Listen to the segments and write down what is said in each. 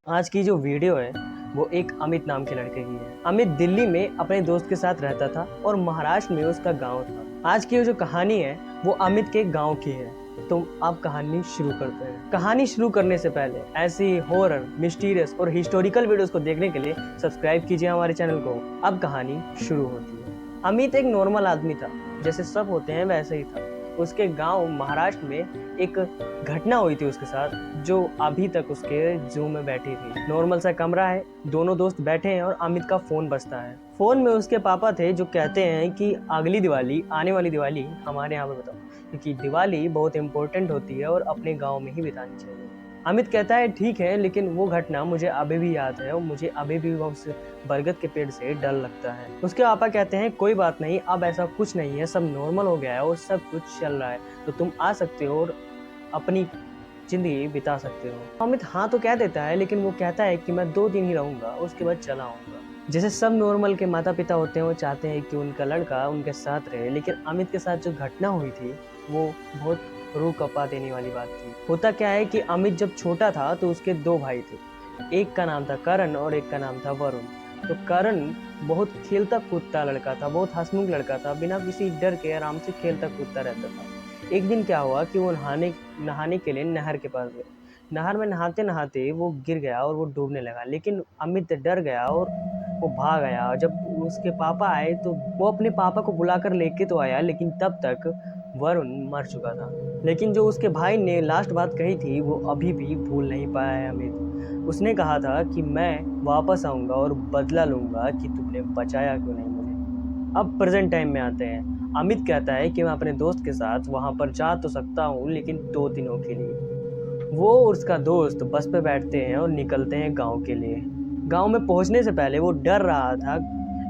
आज की जो वीडियो है वो एक अमित नाम के लड़के की है। अमित दिल्ली में अपने दोस्त के साथ रहता था और महाराष्ट्र में उसका गांव था। आज की जो कहानी है वो अमित के गांव की है। तो आप कहानी शुरू करते हैं। कहानी शुरू करने से पहले ऐसी हॉरर, मिस्टीरियस और हिस्टोरिकल वीडियोस को देखने के लिए सब्सक्राइब कीजिए हमारे चैनल को। अब कहानी शुरू होती है। अमित एक नॉर्मल आदमी था, जैसे सब होते हैं वैसे ही था। उसके गांव महाराष्ट्र में एक घटना हुई थी उसके साथ, जो अभी तक उसके जू में बैठी थी। नॉर्मल सा कमरा है, दोनों दोस्त बैठे हैं और अमित का फोन बजता है। फोन में उसके पापा थे, जो कहते हैं कि अगली दिवाली, आने वाली दिवाली हमारे यहाँ पे बताओ, क्योंकि दिवाली बहुत इंपॉर्टेंट होती है और अपने गाँव में ही बितानी चाहिए। अमित कहता है ठीक है, लेकिन वो घटना मुझे अभी भी याद है और मुझे अभी भी उस बरगद के पेड़ से डर लगता है। उसके पापा कहते हैं कोई बात नहीं, अब ऐसा कुछ नहीं है, सब नॉर्मल हो गया है और सब कुछ चल रहा है, तो तुम आ सकते हो और अपनी जिंदगी बिता सकते हो। अमित हाँ तो कह देता है, लेकिन वो कहता है कि मैं 2 दिन ही रहूंगा, उसके बाद चला आऊंगा। जैसे सब नॉर्मल के माता पिता होते हैं, वो चाहते हैं कि उनका लड़का उनके साथ रहे, लेकिन अमित के साथ जो घटना हुई थी वो बहुत रूह कपा देने वाली बात थी। होता क्या है कि अमित जब छोटा था तो उसके 2 भाई थे। एक का नाम था करण और एक का नाम था वरुण। तो करण बहुत खेलता कूदता लड़का था, बहुत हंसमुख लड़का था, बिना किसी डर के आराम से खेलता कूदता रहता था। एक दिन क्या हुआ कि वो नहाने के लिए नहर के पास गए। नहर में नहाते नहाते वो गिर गया और वो डूबने लगा, लेकिन अमित डर गया और वो भाग गया। जब उसके पापा आए तो वो अपने पापा को बुलाकर लेके तो आया, लेकिन तब तक वरुण मर चुका था। लेकिन जो उसके भाई ने लास्ट बात कही थी वो अभी भी भूल नहीं पाया है अमित। उसने कहा था कि मैं वापस आऊंगा और बदला लूंगा कि तुमने बचाया क्यों नहीं मुझे। अब प्रेजेंट टाइम में आते हैं। अमित कहता है कि मैं अपने दोस्त के साथ वहां पर जा तो सकता हूँ, लेकिन 2 दिनों के लिए। वो और उसका दोस्त बस पे बैठते हैं और निकलते हैं गांव के लिए। गांव में पहुंचने से पहले वो डर रहा था,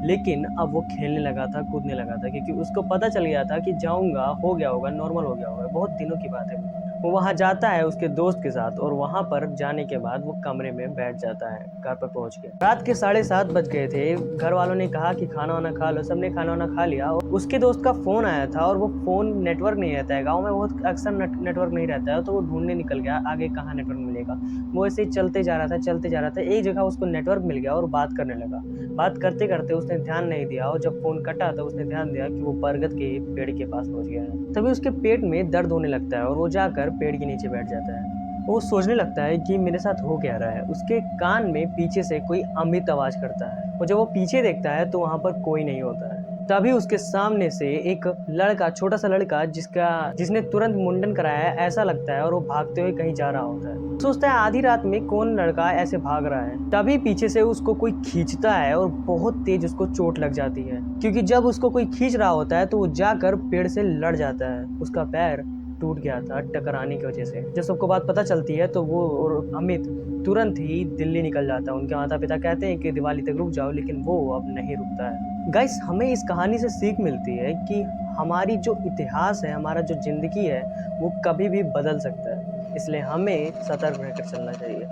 लेकिन अब वो खेलने लगा था, कूदने लगा था, क्योंकि उसको पता चल गया था कि जाऊंगा, हो गया होगा, नॉर्मल हो गया होगा, बहुत दिनों की बात है। वो वहां जाता है उसके दोस्त के साथ और वहां पर जाने के बाद वो कमरे में बैठ जाता है। घर पर पहुंच के रात के 7:30 बज गए थे। घर वालों ने कहा कि खाना वाना खा लो। सबने खाना वाना खा लिया और उसके दोस्त का फोन आया था और वो फोन नेटवर्क नहीं रहता है गाँव में, बहुत अक्सर नेटवर्क नहीं रहता है, तो वो ढूंढने निकल गया आगे कहाँ नेटवर्क मिलेगा। वो ऐसे ही चलते जा रहा था, चलते जा रहा था, एक जगह उसको नेटवर्क मिल गया और बात करने लगा। बात करते करते उसने ध्यान नहीं दिया और जब फोन कटा तो उसने ध्यान दिया कि वो बरगद के पेड़ के पास पहुंच गया है। तभी उसके पेट में दर्द होने लगता है और वो जाकर पेड़ के नीचे बैठ जाता है। वो सोचने लगता है कि मेरे साथ हो क्या रहा है। उसके कान में पीछे से कोई अमित आवाज करता है और जब वो पीछे देखता है तो वहां पर कोई नहीं होता है। तभी उसके सामने से एक लड़का, छोटा सा लड़का, जिसने तुरंत मुंडन कराया है ऐसा लगता है, और वो भागते हुए कहीं जा रहा होता है। सोचता है आधी रात में कौन लड़का ऐसे भाग रहा है। तभी पीछे से उसको कोई खींचता है और बहुत तेज उसको चोट लग जाती है, क्योंकि जब उसको कोई खींच रहा होता है तो वो जाकर पेड़ से लड़ जाता है। उसका पैर टूट गया था टकराने की वजह से। जब सबको बात पता चलती है तो वो और अमित तुरंत ही दिल्ली निकल जाता है। उनके माता पिता कहते हैं कि दिवाली तक रुक जाओ, लेकिन वो अब नहीं रुकता है। गाइस, हमें इस कहानी से सीख मिलती है कि हमारी जो इतिहास है, हमारा जो जिंदगी है, वो कभी भी बदल सकता है, इसलिए हमें सतर्क रहकर चलना चाहिए।